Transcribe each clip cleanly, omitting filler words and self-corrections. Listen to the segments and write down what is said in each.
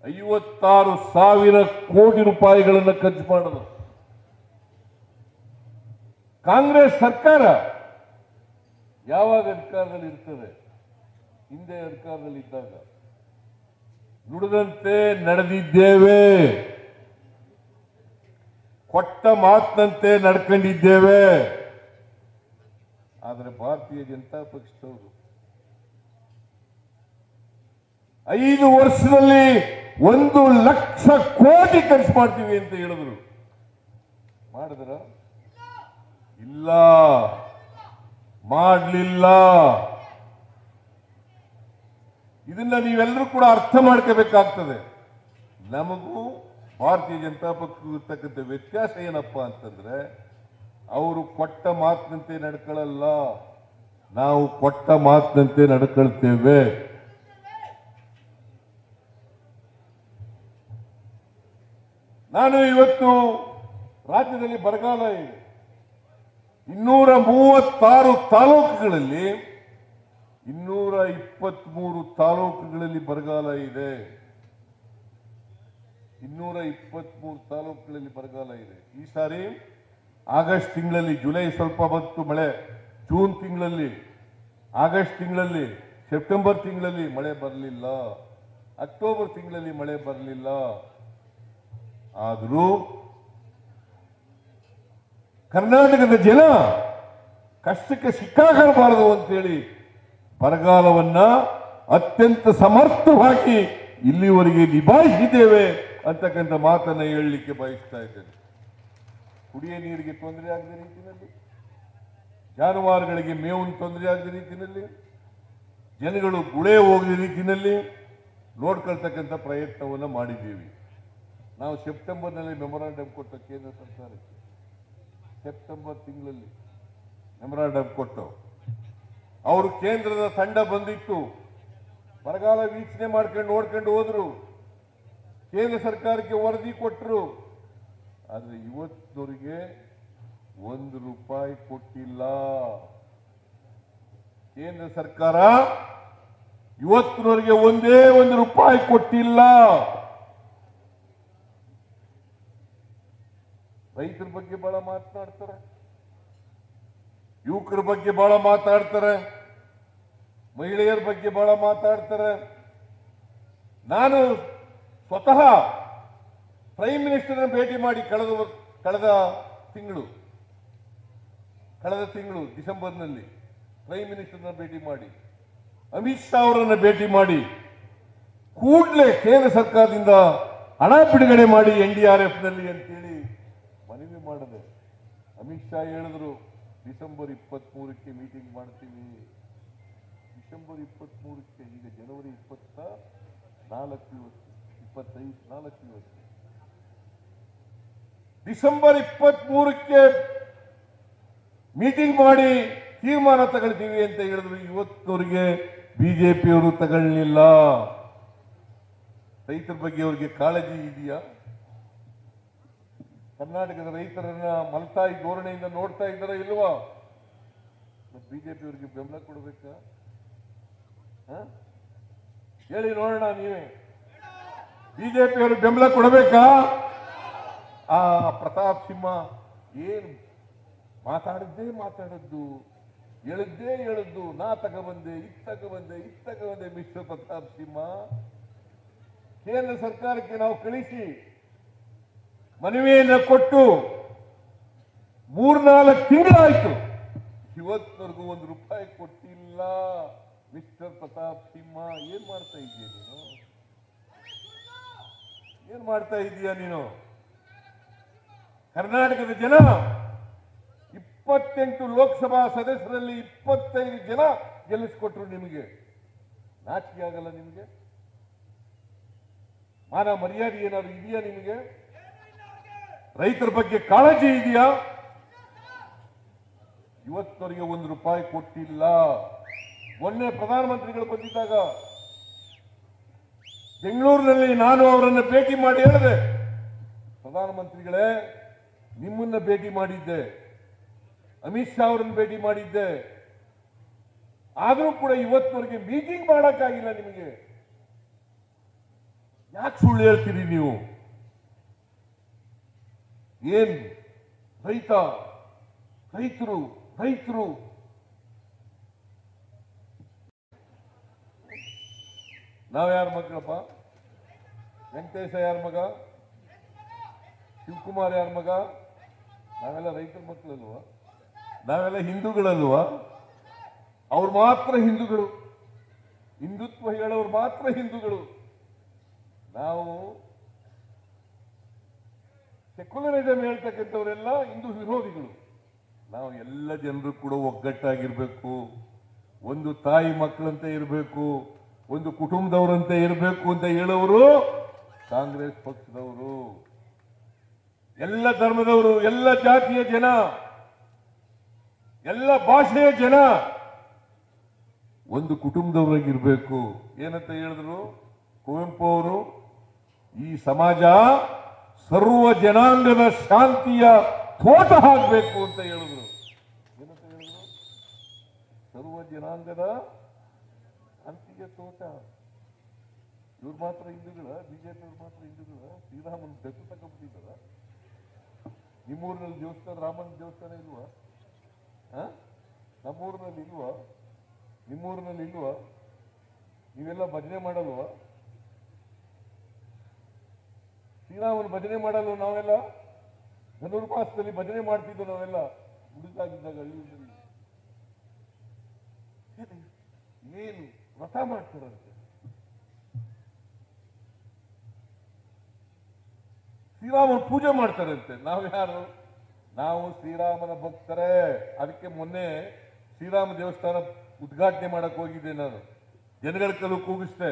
56,000 ಕೋಟಿ ರೂಪಾಯಿಗಳನ್ನು ಖರ್ಚು ಮಾಡಿದ್ರು. ಕಾಂಗ್ರೆಸ್ ಸರ್ಕಾರ ಯಾವಾಗ ಅಧಿಕಾರದಲ್ಲಿ ಇರ್ತದೆ, ಹಿಂದೆ ಅಧಿಕಾರದಲ್ಲಿ ಇದ್ದಾಗ ನುಡಿದಂತೆ ನಡೆದಿದ್ದೇವೆ, ಕೊಟ್ಟ ಮಾತಿನಂತೆ ನಡ್ಕೊಂಡಿದ್ದೇವೆ. ಆದರೆ ಭಾರತೀಯ ಜನತಾ ಪಕ್ಷದವರು 5 ವರ್ಷದಲ್ಲಿ 1,00,000 ಕೋಟಿ ಖರ್ಚು ಮಾಡ್ತೀವಿ ಅಂತ ಹೇಳಿದ್ರು. ಮಾಡಿದ್ರ? ಇಲ್ಲ, ಮಾಡಲಿಲ್ಲ. ಇದನ್ನ ನೀವೆಲ್ಲರೂ ಕೂಡ ಅರ್ಥ ಮಾಡ್ಕೋಬೇಕಾಗ್ತದೆ. ನಮಗೂ ಭಾರತೀಯ ಜನತಾ ಪಕ್ಷಕ್ಕೂ ಇರ್ತಕ್ಕಂಥ ವ್ಯತ್ಯಾಸ ಏನಪ್ಪಾ ಅಂತಂದ್ರೆ, ಅವರು ಕೊಟ್ಟ ಮಾತಿನಂತೆ ನಡ್ಕೊಳ್ಳಲ್ಲ, ನಾವು ಕೊಟ್ಟ ಮಾತಿನಂತೆ ನಡ್ಕೊಳ್ತೇವೆ. ನಾನು ಇವತ್ತು ರಾಜ್ಯದಲ್ಲಿ ಬರಗಾಲ ಇದೆ. 236 ತಾಲೂಕುಗಳಲ್ಲಿ 223 ತಾಲೂಕುಗಳಲ್ಲಿ ಬರಗಾಲ ಇದೆ. 223 ತಾಲೂಕುಗಳಲ್ಲಿ ಬರಗಾಲ ಇದೆ. ಈ ಸಾರಿ ಆಗಸ್ಟ್ ತಿಂಗಳಲ್ಲಿ, ಜುಲೈ ಸ್ವಲ್ಪ ಬಂತು ಮಳೆ, ಜೂನ್ ತಿಂಗಳಲ್ಲಿ, ಆಗಸ್ಟ್ ತಿಂಗಳಲ್ಲಿ, ಸೆಪ್ಟೆಂಬರ್ ತಿಂಗಳಲ್ಲಿ ಮಳೆ ಬರಲಿಲ್ಲ, ಅಕ್ಟೋಬರ್ ತಿಂಗಳಲ್ಲಿ ಮಳೆ ಬರಲಿಲ್ಲ. ಆದರೂ ಕರ್ನಾಟಕದ ಜನ ಕಷ್ಟಕ್ಕೆ ಸಿಕ್ಕಾಗಬಾರದು ಅಂತೇಳಿ ಬರಗಾಲವನ್ನ ಅತ್ಯಂತ ಸಮರ್ಥವಾಗಿ ಇಲ್ಲಿವರೆಗೆ ನಿಭಾಯಿಸಿದ್ದೇವೆ ಅಂತಕ್ಕಂಥ ಮಾತನ್ನ ಹೇಳಲಿಕ್ಕೆ ಬಯಸ್ತಾ ಇದ್ದೇನೆ. ಕುಡಿಯ ನೀರಿಗೆ ತೊಂದರೆ ಆಗದ ರೀತಿಯಲ್ಲಿ, ಜಾನುವಾರುಗಳಿಗೆ ಮೇವು ತೊಂದರೆ ಆಗದ ರೀತಿಯಲ್ಲಿ, ಜನಗಳು ಗುಳೆ ಹೋಗದ ರೀತಿಯಲ್ಲಿ ನೋಡ್ಕೊಳ್ತಕ್ಕಂಥ ಪ್ರಯತ್ನವನ್ನು ಮಾಡಿದ್ದೀವಿ. ನಾವು ಸೆಪ್ಟೆಂಬರ್ನಲ್ಲಿ ಮೆಮೊರಾಂಡಮ್ ಕೊಟ್ಟ ಕೇಂದ್ರ ಸರ್ಕಾರಕ್ಕೆ, ಸೆಪ್ಟೆಂಬರ್ ತಿಂಗಳಲ್ಲಿ ಮೆಮೊರಾಂಡಮ್ ಕೊಟ್ಟು ಅವರು ಕೇಂದ್ರದ ತಂಡ ಬಂದಿತ್ತು, ಬರಗಾಲ ವೀಕ್ಷಣೆ ಮಾಡ್ಕೊಂಡು ನೋಡ್ಕೊಂಡು ಹೋದ್ರು, ಕೇಂದ್ರ ಸರ್ಕಾರಕ್ಕೆ ವರದಿ ಕೊಟ್ಟರು. ಆದ್ರೆ ಇವತ್ತಿನವರಿಗೆ 1 ರೂಪಾಯಿ ಕೊಟ್ಟಿಲ್ಲ. ಕೇಂದ್ರ ಸರ್ಕಾರ ಇವತ್ತಿನವರಿಗೆ ಒಂದೇ 1 ರೂಪಾಯಿ ಕೊಟ್ಟಿಲ್ಲ. ರೈತರ ಬಗ್ಗೆ ಬಹಳ ಮಾತನಾಡ್ತಾರೆ, ಯುವಕರ ಬಗ್ಗೆ ಬಹಳ ಮಾತಾಡ್ತಾರೆ, ಮಹಿಳೆಯರ ಬಗ್ಗೆ ಬಹಳ ಮಾತಾಡ್ತಾರೆ. ನಾನು ಸ್ವತಃ ಪ್ರೈಮ್ ಮಿನಿಸ್ಟರ್ನ ಭೇಟಿ ಮಾಡಿ ಕಳೆದ ತಿಂಗಳು ಡಿಸೆಂಬರ್ನಲ್ಲಿ ಪ್ರೈಮ್ ಮಿನಿಸ್ಟರ್ನ ಭೇಟಿ ಮಾಡಿ, ಅಮಿತ್ ಶಾ ಅವರನ್ನ ಭೇಟಿ ಮಾಡಿ, ಕೂಡಲೇ ಕೇಂದ್ರ ಸರ್ಕಾರದಿಂದ ಹಣ ಬಿಡುಗಡೆ ಮಾಡಿ NDRF ನಲ್ಲಿ ಅಂತೇಳಿ ಮನವಿ ಮಾಡಿದೆ. ಅಮಿತ್ ಶಾ ಹೇಳಿದ್ರು ಡಿಸೆಂಬರ್ 23ಕ್ಕೆ ಮೀಟಿಂಗ್ ಮಾಡ್ತೀವಿ. ಡಿಸೆಂಬರ್ 23ಕ್ಕೆ, ಈಗ ಜನವರಿ 25 ಡಿಸೆಂಬರ್ 23ಕ್ಕೆ ಮೀಟಿಂಗ್ ಮಾಡಿ ತೀರ್ಮಾನ ತಗೊಳ್ತೀವಿ ಅಂತ ಹೇಳಿದ್ರು. ಇವತ್ತವರಿಗೆ ಬಿಜೆಪಿಯವರು ತಗೊಳ್ಳಿಲ್ಲ. ರೈತರ ಬಗ್ಗೆ ಅವರಿಗೆ ಕಾಳಜಿ ಇದೆಯಾ? ಕರ್ನಾಟಕದ ರೈತರನ್ನ ಮಲ್ತಾಯಿ ಧೋರಣೆಯಿಂದ ನೋಡ್ತಾ ಇದ್ದಾರಾ ಇಲ್ವಾ? ಬಿಜೆಪಿಯವರಿಗೆ ಬೆಂಬಲ ಕೊಡಬೇಕಾ? ಹೇಳಿ ನೋಡೋಣ. ನೀವೇ ಬಿಜೆಪಿಯವರು ಬೆಂಬಲ ಕೊಡಬೇಕಾ? ಆ ಪ್ರತಾಪ್ ಸಿಂಹ ಏನು ಮಾತಾಡದ್ದು, ಹೇಳಿದ್ದು, ನಾ ತಗೊಬಂದೆ, ಇತ್ತಗೊಬಂದೆ ಮಿಸ್ಟರ್ ಪ್ರತಾಪ್ ಸಿಂಹ. ಕೇಂದ್ರ ಸರ್ಕಾರಕ್ಕೆ ನಾವು ಕಳಿಸಿ ಮನವಿಯನ್ನು ಕೊಟ್ಟು 3-4 ತಿಂಗಳಾಯ್ತು, ಇವತ್ತವರೆಗೂ 1 ರೂಪಾಯಿ ಕೊಟ್ಟಿಲ್ಲ. ಮಿಸ್ಟರ್ ಪ್ರತಾಪ್ ಸಿಂಹ, ಏನ್ ಮಾಡ್ತಾ ಇದೀಯ ನೀನು? ಏನ್ ಮಾಡ್ತಾ ಇದೀಯ ನೀನು? ಕರ್ನಾಟಕದ ಜನ 28 ಲೋಕಸಭಾ ಸದಸ್ಯರಲ್ಲಿ 25 ಜನ ಗೆಲ್ಲಿಸಿಕೊಟ್ರು. ನಿಮಗೆ ನಾಚಿಕೆ ಆಗಲ್ಲ? ನಿಮಗೆ ಮಾನ ಮರ್ಯಾದೆ ಏನಾದ್ರು ಇದೆಯಾ ನಿಮಗೆ? ರೈತರ ಬಗ್ಗೆ ಕಾಳಜಿ ಇದೆಯಾ? ಇವತ್ತವರೆಗೆ 1 ರೂಪಾಯಿ ಕೊಟ್ಟಿಲ್ಲ. ಮೊನ್ನೆ ಪ್ರಧಾನಮಂತ್ರಿಗಳು ಬಂದಿದ್ದಾಗ ಬೆಂಗಳೂರಿನಲ್ಲಿ ನಾನು ಅವರನ್ನು ಭೇಟಿ ಮಾಡಿ ಹೇಳಿದೆ, ಪ್ರಧಾನಮಂತ್ರಿಗಳೇ ನಿಮ್ಮನ್ನ ಭೇಟಿ ಮಾಡಿದ್ದೆ, ಅಮಿತ್ ಶಾ ಅವರನ್ನು ಭೇಟಿ ಮಾಡಿದ್ದೆ, ಆದರೂ ಕೂಡ ಇವತ್ತವರೆಗೆ ಮೀಟಿಂಗ್ ಮಾಡಕ್ಕಾಗಿಲ್ಲ ನಿಮಗೆ. ಯಾಕೆ ಸುಳ್ಳು ಹೇಳ್ತೀರಿ ನೀವು? ಏನ್ ರೈತರು ನಾವ್ಯಾರ ಮಕ್ಕಳಪ್ಪ? ವೆಂಕಟೇಶ ಯಾರ ಮಗ? ಶಿವಕುಮಾರ್ ಯಾರ ಮಗ? ನಾವೆಲ್ಲ ರೈತರ ಮಕ್ಕಳಲ್ವಾ? ನಾವೆಲ್ಲ ಹಿಂದೂಗಳಲ್ವಾ? ಅವ್ರು ಮಾತ್ರ ಹಿಂದೂಗಳು, ಹಿಂದುತ್ವ ಹೇಳೋರು ಮಾತ್ರ ಹಿಂದೂಗಳು. ನಾವು ಸೆಕ್ಯುಲರಿಸಂ ಹೇಳ್ತಕ್ಕಂಥವರೆಲ್ಲ ಹಿಂದೂ ವಿರೋಧಿಗಳು. ನಾವು ಎಲ್ಲ ಜನರು ಕೂಡ ಒಗ್ಗಟ್ಟಾಗಿರ್ಬೇಕು, ಒಂದು ತಾಯಿ ಮಕ್ಕಳಂತೆ ಇರಬೇಕು, ಒಂದು ಕುಟುಂಬದವರಂತೆ ಇರಬೇಕು ಅಂತ ಹೇಳೋರು ಕಾಂಗ್ರೆಸ್ ಪಕ್ಷದವರು. ಎಲ್ಲ ಧರ್ಮದವರು, ಎಲ್ಲ ಜಾತಿಯ ಜನ, ಎಲ್ಲ ಭಾಷೆಯ ಜನ ಒಂದು ಕುಟುಂಬದವರಾಗಿರ್ಬೇಕು. ಏನಂತ ಹೇಳಿದ್ರು ಕುವೆಂಪು ಅವರು? ಈ ಸಮಾಜ ಸರ್ವ ಜನಾಂಗದ ಶಾಂತಿಯ ತೋಟ ಹಾಕಬೇಕು ಅಂತ ಹೇಳಿದ್ರು. ಏನಂತ ಹೇಳಿದ್ರು? ಸರ್ವ ಜನಾಂಗದ ಶಾಂತಿಯ ತೋಟ. ಇವ್ರು ಮಾತ್ರ ಹಿಂದೂಗಳ? ಬಿಜೆಪಿ ಅವ್ರು ಮಾತ್ರ ಹಿಂದೂಗಳ? ಶ್ರೀರಾಮನ ದತ್ತು ತಗೊಂಡ್ಬಿಟ್ಟಿದ್ದಾರ? ನಿಮ್ಮೂರಿನಲ್ಲಿ ದೇವಸ್ಥಾನ, ರಾಮನ ದೇವಸ್ಥಾನ ಇಲ್ವಾ? ನಮ್ಮೂರಿನಲ್ಲಿ ಇಲ್ವಾ? ನಿಮ್ಮೂರಿನಲ್ಲಿ ಇಲ್ವಾ? ನೀವೆಲ್ಲ ಭಜನೆ ಮಾಡಲ್ವಾ? ಶ್ರೀರಾಮನ ಭಜನೆ ಮಾಡಲು ನಾವೆಲ್ಲ ಧನುರ್ಮಾಸದಲ್ಲಿ ಭಜನೆ ಮಾಡ್ತಿದ್ದು ನಾವೆಲ್ಲ ಹುಡುಗಾಗಿದ್ದಾಗ ಹಳ್ಳಿಯಲ್ಲಿ. ಏನು ವ್ರತ ಮಾಡ್ತಾರಂತೆ, ಶ್ರೀರಾಮನ ಪೂಜೆ ಮಾಡ್ತಾರಂತೆ. ನಾವು ಯಾರು? ನಾವು ಶ್ರೀರಾಮನ ಭಕ್ತರೇ. ಅದಕ್ಕೆ ಮೊನ್ನೆ ಶ್ರೀರಾಮ ದೇವಸ್ಥಾನ ಉದ್ಘಾಟನೆ ಮಾಡಕ್ ಹೋಗಿದ್ದೆ. ನಾನು ಜನಗಳ ಕಲ್ಲು ಕೂಗಿಸ್ದೆ,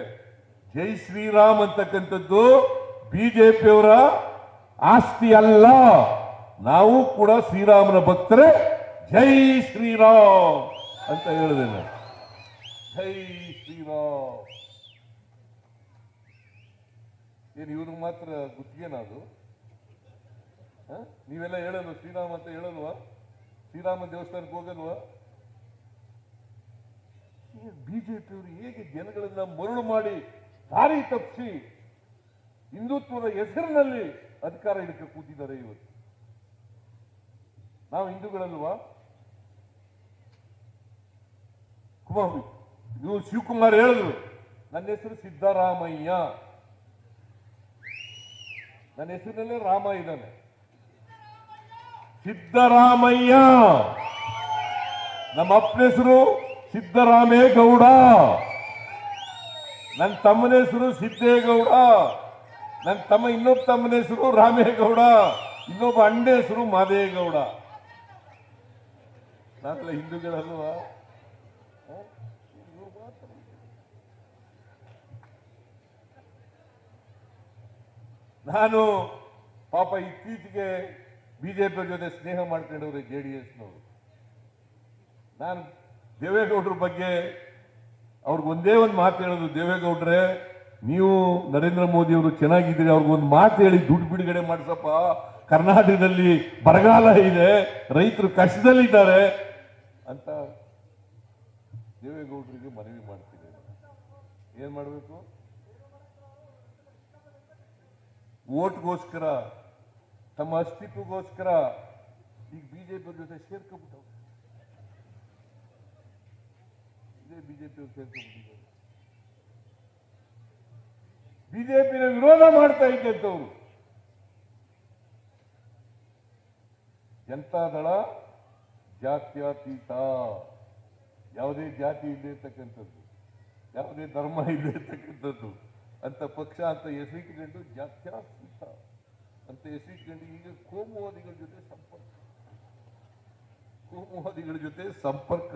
ಜೈ ಶ್ರೀರಾಮ್ ಅಂತಕ್ಕಂಥದ್ದು ಬಿಜೆಪಿಯವರ ಆಸ್ತಿ ಅಲ್ಲ. ನಾವು ಕೂಡ ಶ್ರೀರಾಮನ ಭಕ್ತರೇ. ಜೈ ಶ್ರೀರಾಮ್ ಅಂತ ಹೇಳಿದೆ ನಾನು. ಜೈ ಶ್ರೀರಾಮ್. ಏನು ಇವ್ರಿಗೆ ಮಾತ್ರ ಗುತ್ತಿಗೆನದು? ನೀವೆಲ್ಲ ಹೇಳಲ್ವ ಶ್ರೀರಾಮ್ ಅಂತ ಹೇಳಲ್ವಾ? ಶ್ರೀರಾಮ ದೇವಸ್ಥಾನಕ್ಕೆ ಹೋಗಲ್ವಾ? ಬಿಜೆಪಿಯವರು ಹೇಗೆ ಜನಗಳನ್ನ ಮರುಳು ಮಾಡಿ ದಾರಿ ತಪ್ಪಿಸಿ ಹಿಂದುತ್ವದ ಹೆಸರಿನಲ್ಲಿ ಅಧಿಕಾರ ಹಿಡಿಕೆ ಕೂತಿದ್ದಾರೆ ಇವತ್ತು. ನಾವು ಹಿಂದೂಗಳಲ್ವಾ? ಇವರು ಶಿವಕುಮಾರ್ ಹೇಳಿದ್ರು, ನನ್ನ ಹೆಸರು ಸಿದ್ದರಾಮಯ್ಯ, ನನ್ನ ಹೆಸರಿನಲ್ಲೇ ರಾಮ ಇದ್ದಾನೆ. ಸಿದ್ದರಾಮಯ್ಯ. ನಮ್ಮ ಅಪ್ಪನ ಹೆಸರು ಸಿದ್ದರಾಮೇಗೌಡ, ನನ್ನ ತಮ್ಮನ ಹೆಸರು ಸಿದ್ದೇಗೌಡ, ನನ್ನ ತಮ್ಮ ಇನ್ನೊಬ್ಬ ತಮ್ಮನ ಹೆಸರು ರಾಮೇಗೌಡ, ಇನ್ನೊಬ್ಬ ಅಣ್ಣ ಹೆಸರು ಮಾದೇಗೌಡ. ನಾವೆಲ್ಲ ಹಿಂದೂಗಳಲ್ವಾ? ನಾನು ಪಾಪ ಇತ್ತೀಚೆಗೆ ಬಿಜೆಪಿ ಜೊತೆ ಸ್ನೇಹ ಮಾಡ್ಕೊಂಡವ್ರೆ ಜೆಡಿಎಸ್ನವರು. ನಾನು ದೇವೇಗೌಡರ ಬಗ್ಗೆ ಅವ್ರಿಗೆ ಒಂದೇ ಒಂದು ಮಾತು ಹೇಳೋದು, ದೇವೇಗೌಡ್ರೆ ನೀವು ನರೇಂದ್ರ ಮೋದಿ ಅವರು ಚೆನ್ನಾಗಿದ್ದೀರಿ, ಅವ್ರಿಗೊಂದು ಮಾತು ಹೇಳಿ ದುಡ್ಡು ಬಿಡುಗಡೆ ಮಾಡಿಸಪ್ಪ, ಕರ್ನಾಟಕದಲ್ಲಿ ಬರಗಾಲ ಇದೆ, ರೈತರು ಕಷ್ಟದಲ್ಲಿದ್ದಾರೆ ಅಂತ ದೇವೇಗೌಡರಿಗೆ ಮನವಿ ಮಾಡ್ತೀನಿ. ಏನ್ ಮಾಡಬೇಕು? ಓಟ್ಗೋಸ್ಕರ, ತಮ್ಮ ಅಸ್ತಿತ್ವಗೋಸ್ಕರ ಈಗ ಬಿಜೆಪಿ ಜೊತೆ ಸೇರ್ಕೊಂಡ್ಬಿಟ್ಟವು. ಇದೇ ಬಿಜೆಪಿ ಸೇರ್ಕೊಂಡ್ಬಿಟ್ಟಿದ್ದಾರೆ. ಬಿಜೆಪಿನ ವಿರೋಧ ಮಾಡ್ತಾ ಇದ್ದಂಥವ್ರು. ಜನತಾದಳ ಜಾತ್ಯತೀತ, ಯಾವುದೇ ಜಾತಿ ಇಲ್ಲದೆ ಇರ್ತಕ್ಕಂಥದ್ದು, ಯಾವುದೇ ಧರ್ಮ ಇಲ್ಲದೆ ಇರ್ತಕ್ಕಂಥದ್ದು ಅಂತ ಪಕ್ಷ ಅಂತ ಹೆಸರಿಟ್ಕೊಂಡು ಜಾತ್ಯತೀತ ಅಂತ ಹೆಸರಿಟ್ಕೊಂಡು ಈಗ ಕೋಮುವಾದಿಗಳ ಜೊತೆ ಸಂಪರ್ಕ,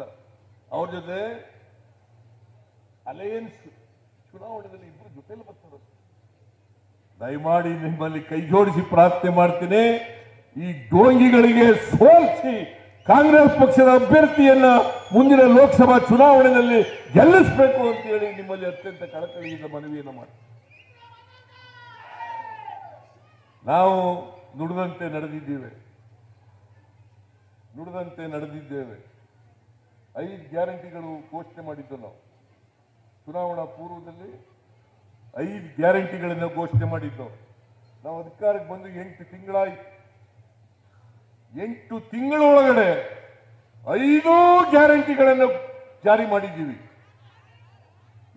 ಅವ್ರ ಜೊತೆ ಅಲಯನ್ಸ್. ಚುನಾವಣೆಯಲ್ಲಿ ಇಬ್ಬರು ಜೊತೆಲಿ ಬರ್ತಾರೆ. ದಯಮಾಡಿ ನಿಮ್ಮಲ್ಲಿ ಕೈ ಜೋಡಿಸಿ ಪ್ರಾರ್ಥನೆ ಮಾಡ್ತೀನಿ, ಈ ಡೋಂಗಿಗಳಿಗೆ ಸೋಲಿಸಿ ಕಾಂಗ್ರೆಸ್ ಪಕ್ಷದ ಅಭ್ಯರ್ಥಿಯನ್ನ ಮುಂದಿನ ಲೋಕಸಭಾ ಚುನಾವಣೆಯಲ್ಲಿ ಗೆಲ್ಲಿಸಬೇಕು ಅಂತ ಹೇಳಿ ನಿಮ್ಮಲ್ಲಿ ಅತ್ಯಂತ ಕಳಕಳಿಯಿಂದ ಮನವಿಯನ್ನು ಮಾಡಿ. ನಾವು ನುಡಿದಂತೆ ನಡೆದಿದ್ದೇವೆ. 5 ಗ್ಯಾರಂಟಿಗಳು ಘೋಷಣೆ ಮಾಡಿದ್ದು ನಾವು ಚುನಾವಣಾ ಪೂರ್ವದಲ್ಲಿ 5 ಗ್ಯಾರಂಟಿಗಳನ್ನು ಘೋಷಣೆ ಮಾಡಿದ್ದು. ನಾವು ಅಧಿಕಾರಕ್ಕೆ ಬಂದು 8 ತಿಂಗಳಾಯ್ತು. 8 ತಿಂಗಳೊಳಗಡೆ 5 ಗ್ಯಾರಂಟಿಗಳನ್ನು ಜಾರಿ ಮಾಡಿದ್ದೀವಿ.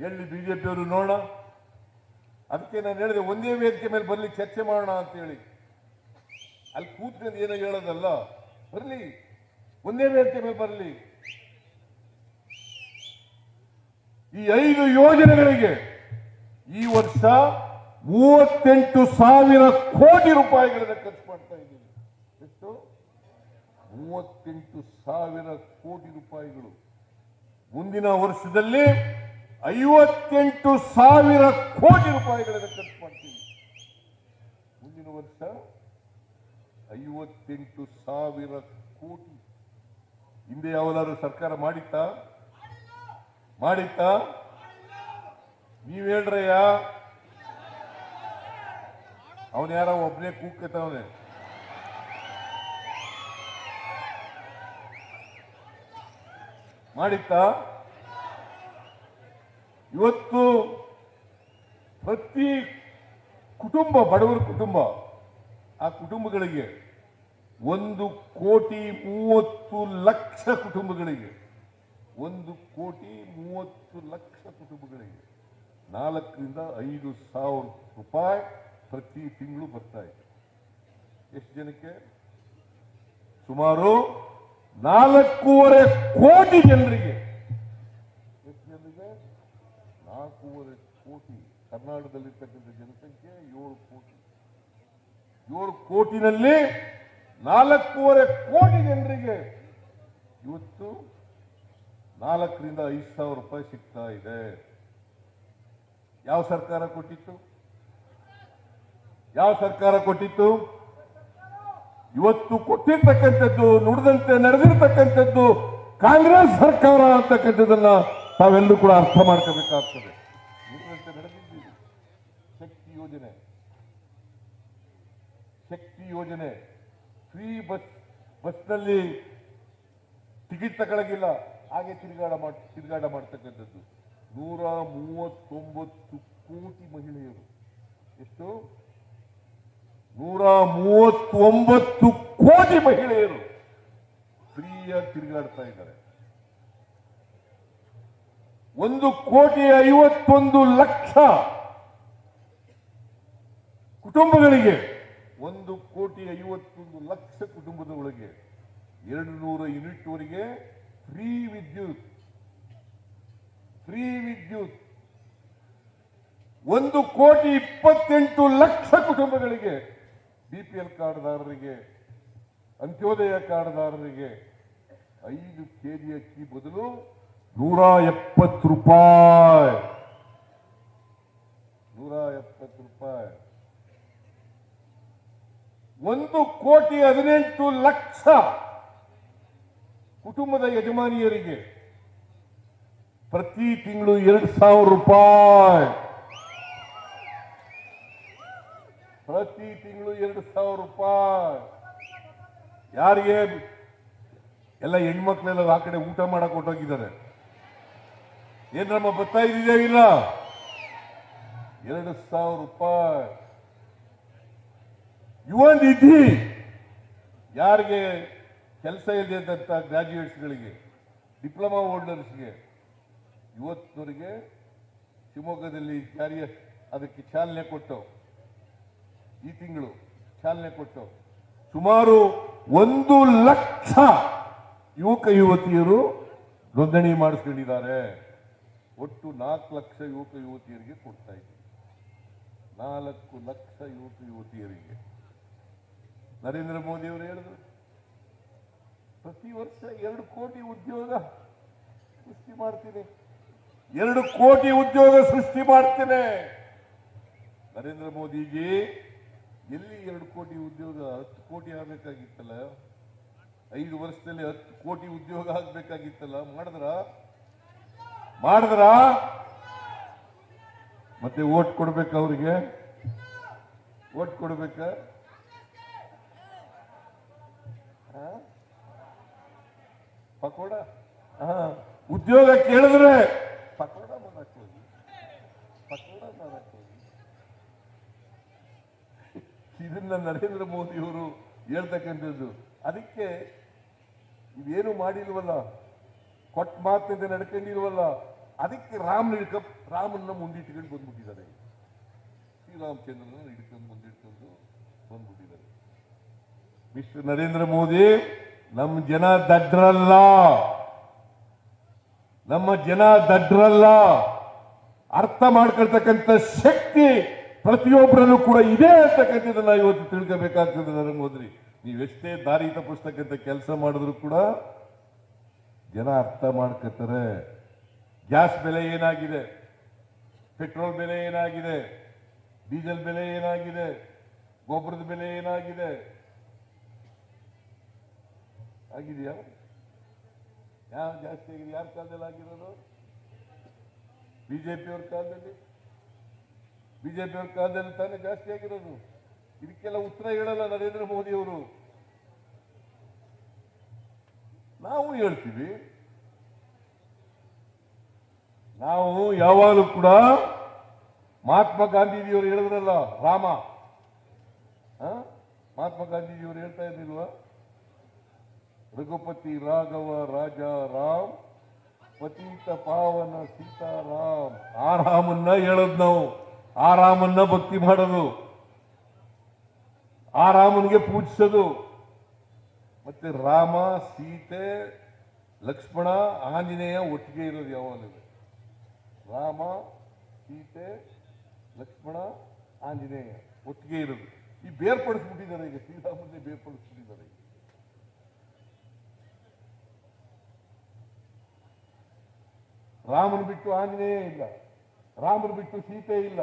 ಎಲ್ಲಿ ಬಿಜೆಪಿಯವರು ನೋಡೋಣ. ಅದಕ್ಕೆ ನಾನು ಹೇಳಿದೆ ಒಂದೇ ವೇದಿಕೆ ಮೇಲೆ ಬರಲಿ, ಚರ್ಚೆ ಮಾಡೋಣ ಅಂತ ಹೇಳಿ. ಅಲ್ಲಿ ಕೂತ್ಕೊಂಡು ಏನೋ ಹೇಳೋದಲ್ಲ, ಬರಲಿ, ಒಂದೇ ವೇದಿಕೆ ಮೇಲೆ ಬರಲಿ. ಈ 5 ಯೋಜನೆಗಳಿಗೆ ಈ ವರ್ಷ 38,000 ಕೋಟಿ ರೂಪಾಯಿಗಳನ್ನು ಖರ್ಚು ಮಾಡ್ತಾ ಇದ್ದೀವಿ. ಎಷ್ಟು? 38,000 ಕೋಟಿ ರೂಪಾಯಿಗಳು. ಮುಂದಿನ ವರ್ಷದಲ್ಲಿ 58,000 ಕೋಟಿ ರೂಪಾಯಿಗಳನ್ನು ಖರ್ಚು ಮಾಡ್ತೀವಿ. ಮುಂದಿನ ವರ್ಷ 58,000 ಕೋಟಿ. ಹಿಂದೆ ಯಾವಾದರೂ ಸರ್ಕಾರ ಮಾಡಿತ್ತಾ? ನೀವ್ ಹೇಳ್ರಯ್ಯ. ಅವನ್ ಯಾರ ಒಬ್ಬನೇ ಕೂಗ್ಕತವನೆ. ಮಾಡಿತ್ತಾ? ಇವತ್ತು ಪ್ರತಿ ಕುಟುಂಬ, ಬಡವರ ಕುಟುಂಬ, ಆ ಕುಟುಂಬಗಳಿಗೆ 1,30,00,000 ಕುಟುಂಬಗಳಿಗೆ 1,30,00,000 ಕುಟುಂಬಗಳಿಗೆ 4ರಿಂದ 5,000 ರೂಪಾಯಿ ಪ್ರತಿ ತಿಂಗಳು ಬರ್ತಾ ಇದೆ. ಎಷ್ಟು ಜನಕ್ಕೆ? ಸುಮಾರು 4.5 ಕೋಟಿ ಜನರಿಗೆ. ಎಷ್ಟು ಜನರಿಗೆ? 4.5 ಕೋಟಿ. ಕರ್ನಾಟಕದಲ್ಲಿರ್ತಕ್ಕಂಥ ಜನಸಂಖ್ಯೆ 7 ಕೋಟಿ. 7 ಕೋಟಿನಲ್ಲಿ 4.5 ಕೋಟಿ ಜನರಿಗೆ ಇವತ್ತು 4ರಿಂದ 5,000 ರೂಪಾಯಿ ಸಿಗ್ತಾ ಇದೆ. ಯಾವ ಸರ್ಕಾರ ಕೊಟ್ಟಿತ್ತು? ಇವತ್ತು ಕೊಟ್ಟಿರ್ತಕ್ಕಂಥದ್ದು, ನುಡಿದಂತೆ ನಡೆದಿರ್ತಕ್ಕಂಥದ್ದು ಕಾಂಗ್ರೆಸ್ ಸರ್ಕಾರ ಅಂತಕ್ಕಂಥದ್ದನ್ನ ತಾವೆಲ್ಲರೂ ಕೂಡ ಅರ್ಥ ಮಾಡ್ಕೋಬೇಕಾಗ್ತದೆ. ನುಡಿದಂತೆ ನಡೆದಿದ್ದೀವಿ. ಶಕ್ತಿ ಯೋಜನೆ ಫ್ರೀ ಬಸ್ನಲ್ಲಿ ಟಿಕೆಟ್ ತಗೊಳಗಿಲ್ಲ, ಹಾಗೆ ತಿರುಗಾಟ ಮಾಡ್ತಕ್ಕಂಥದ್ದು. 139 ಕೋಟಿ ಮಹಿಳೆಯರು. ಎಷ್ಟು? 139 ಕೋಟಿ ಮಹಿಳೆಯರು ಫ್ರೀಯಾಗಿ ತಿರುಗಾಡ್ತಾ ಇದ್ದಾರೆ. 1,51,00,000 ಕುಟುಂಬಗಳಿಗೆ, 1,51,00,000 ಕುಟುಂಬದ ಒಳಗೆ 200 ಯೂನಿಟ್ ವರೆಗೆ ಫ್ರೀ ವಿದ್ಯುತ್. 1,28,00,000 ಕುಟುಂಬಗಳಿಗೆ, ಬಿಪಿಎಲ್ ಕಾರ್ಡ್ದಾರರಿಗೆ, ಅಂತ್ಯೋದಯ ಕಾರ್ಡ್ದಾರರಿಗೆ 5 ಕೆಜಿ ಅಕ್ಕಿ ಬದಲು 170 ರೂಪಾಯಿ. 170 ರೂಪಾಯಿ. 1,18,00,000 ಕುಟುಂಬದ ಯಜಮಾನಿಯರಿಗೆ ಪ್ರತಿ ತಿಂಗಳು 2,000 ರೂಪಾಯಿ. ಪ್ರತಿ ತಿಂಗಳು 2,000 ರೂಪಾಯಿ. ಯಾರಿಗೆ? ಎಲ್ಲ ಹೆಣ್ಮಕ್ಳೆಲ್ಲ ಆ ಕಡೆ ಊಟ ಮಾಡಕ್ ಹೊಟ್ಟೋಗಿದ್ದಾರೆ. ಏನ್ರಮ್ಮ ಬರ್ತಾ ಇದೆಯಾ? ಇಲ್ಲ. 2,000 ರೂಪಾಯಿ. ಯುವ ನಿಧಿ ಯಾರಿಗೆ ಕೆಲಸ ಇಲ್ಲದಂತ ಗ್ರಾಜ್ಯುಯೇಟ್ಸ್ಗಳಿಗೆ, ಡಿಪ್ಲೊಮಾ ಹೋಲ್ಡರ್ಸ್ಗೆ ಇವತ್ತವರೆಗೆ ಶಿವಮೊಗ್ಗದಲ್ಲಿ ಅದಕ್ಕೆ ಚಾಲನೆ ಕೊಟ್ಟು, ಈ ತಿಂಗಳು ಚಾಲನೆ ಕೊಟ್ಟು ಸುಮಾರು 1,00,000 ಯುವಕ ಯುವತಿಯರು ನೋಂದಣಿ ಮಾಡಿಸ್ಕೊಂಡಿದ್ದಾರೆ. ಒಟ್ಟು 4 ಲಕ್ಷ ಯುವಕ ಯುವತಿಯರಿಗೆ ಕೊಡ್ತಾ ಇದ್ದೀವಿ. 4 ಲಕ್ಷ ಯುವಕ ಯುವತಿಯರಿಗೆ. ನರೇಂದ್ರ ಮೋದಿ ಅವರು ಹೇಳಿದ್ರು ಪ್ರತಿ ವರ್ಷ 2 ಕೋಟಿ ಉದ್ಯೋಗ ಸೃಷ್ಟಿ ಮಾಡ್ತೀನಿ. 2 ಕೋಟಿ ಉದ್ಯೋಗ ಸೃಷ್ಟಿ ಮಾಡ್ತೇನೆ. ನರೇಂದ್ರ ಮೋದಿಜಿ ಎಲ್ಲಿ 2 ಕೋಟಿ ಉದ್ಯೋಗ? 10 ಕೋಟಿ ಆಗಬೇಕಾಗಿತ್ತಲ್ಲ. 5 ವರ್ಷದಲ್ಲಿ 10 ಕೋಟಿ ಉದ್ಯೋಗ ಆಗ್ಬೇಕಾಗಿತ್ತಲ್ಲ. ಮಾಡಿದ್ರ ಮತ್ತೆ ಓಟ್ ಕೊಡ್ಬೇಕ ಅವರಿಗೆ? ಓಟ್ ಕೊಡ್ಬೇಕ? ಪಕೋಡ ಉದ್ಯೋಗ ಕೇಳಿದ್ರೆ ಪಕೋಡ ಮಾಡಕ್ ಹೋಗಿ. ಇದನ್ನ ನರೇಂದ್ರ ಮೋದಿಯವರು ಹೇಳ್ತಕ್ಕಂಥದ್ದು. ಅದಕ್ಕೆ ಇದೇನು ಮಾಡಿಲ್ವಲ್ಲ, ಕೊಟ್ಟ ಮಾತಿನಿಂದ ನಡ್ಕೊಂಡಿಲ್ವಲ್ಲ, ಅದಕ್ಕೆ ರಾಮನ್ನ ಮುಂದಿಟ್ಕೊಂಡು ಬಂದ್ಬಿಟ್ಟಿದ್ದಾರೆ. ಶ್ರೀರಾಮಚಂದ್ರನ ಹಿಡ್ಕೊಂಡು ಮುಂದಿಟ್ಕೊಂಡು ಬಂದ್ಬಿಟ್ಟಿದ್ದಾರೆ. ಮಿಸ್ಟರ್ ನರೇಂದ್ರ ಮೋದಿ, ನಮ್ಮ ಜನ ದಡ್ರಲ್ಲ, ನಮ್ಮ ಜನ ದಡ್ರಲ್ಲ. ಅರ್ಥ ಮಾಡ್ಕೊಳ್ತಕ್ಕಂಥ ಶಕ್ತಿ ಪ್ರತಿಯೊಬ್ಬರಲ್ಲೂ ಕೂಡ ಇದೆ ಅಂತಕ್ಕಂಥದ್ದನ್ನ ಇವತ್ತು ತಿಳ್ಕೋಬೇಕಾಗ್ತದೆ. ನರೇಂದ್ರ ಮೋದಿ, ನೀವೆಷ್ಟೇ ದಾರಿ ತಪ್ಪಿಸ್ತಕ್ಕಂಥ ಕೆಲಸ ಮಾಡಿದ್ರು ಕೂಡ ಜನ ಅರ್ಥ ಮಾಡ್ಕೊತಾರೆ. ಗ್ಯಾಸ್ ಬೆಲೆ ಏನಾಗಿದೆ, ಪೆಟ್ರೋಲ್ ಬೆಲೆ ಏನಾಗಿದೆ, ಡೀಸೆಲ್ ಬೆಲೆ ಏನಾಗಿದೆ, ಗೊಬ್ಬರದ ಬೆಲೆ ಏನಾಗಿದೆ, ಆಗಿದೆಯಾ? ಯಾವ ಜಾಸ್ತಿ ಆಗಿದೆ? ಯಾರ ಕಾಲದಲ್ಲಿ ಆಗಿರೋದು? ಬಿಜೆಪಿಯವ್ರ ಕಾಲದಲ್ಲಿ. ಬಿಜೆಪಿಯವ್ರ ಕಾಲದಲ್ಲಿ ತಾನೇ ಜಾಸ್ತಿ ಆಗಿರೋದು. ಇದಕ್ಕೆಲ್ಲ ಉತ್ತರ ಹೇಳಲ್ಲ ನರೇಂದ್ರ ಮೋದಿ ಅವರು. ನಾವು ಹೇಳ್ತೀವಿ, ನಾವು ಯಾವಾಗಲೂ ಕೂಡ ಮಹಾತ್ಮ ಗಾಂಧೀಜಿಯವರು ಹೇಳಿದ್ರಲ್ಲ, ರಾಮ, ಮಹಾತ್ಮ ಗಾಂಧೀಜಿಯವರು ಹೇಳ್ತಾ ಇರ್ಲಿಲ್ವಾ? ರಘುಪತಿ ರಾಘವ ರಾಜ ರಾಮ್, ಪತೀತ ಪಾವನ ಸೀತಾರಾಮ್. ಆ ರಾಮನ್ನ ಹೇಳೋದು ನಾವು, ಆ ರಾಮನ್ನ ಭಕ್ತಿ ಮಾಡೋದು, ಆ ರಾಮನಿಗೆ ಪೂಜಿಸೋದು. ಮತ್ತೆ ರಾಮ, ಸೀತೆ, ಲಕ್ಷ್ಮಣ, ಆಂಜನೇಯ ಒಟ್ಟಿಗೆ ಇರೋದು ಯಾವಾಗಲೂ. ರಾಮ, ಸೀತೆ, ಲಕ್ಷ್ಮಣ, ಆಂಜನೇಯ ಒಟ್ಟಿಗೆ ಇರೋದು. ಈ ಬೇರ್ಪಡಿಸ್ಬಿಟ್ಟಿದ್ದಾರೆ ಈಗ, ಶ್ರೀರಾಮನ್ನೇ ಬೇರ್ಪಡಿಸ್ಬಿಟ್ಟಿದ್ದಾರೆ. ರಾಮನ್ ಬಿಟ್ಟು ಆಂಜನೇಯ ಇಲ್ಲ, ರಾಮನ್ ಬಿಟ್ಟು ಸೀತೆ ಇಲ್ಲ.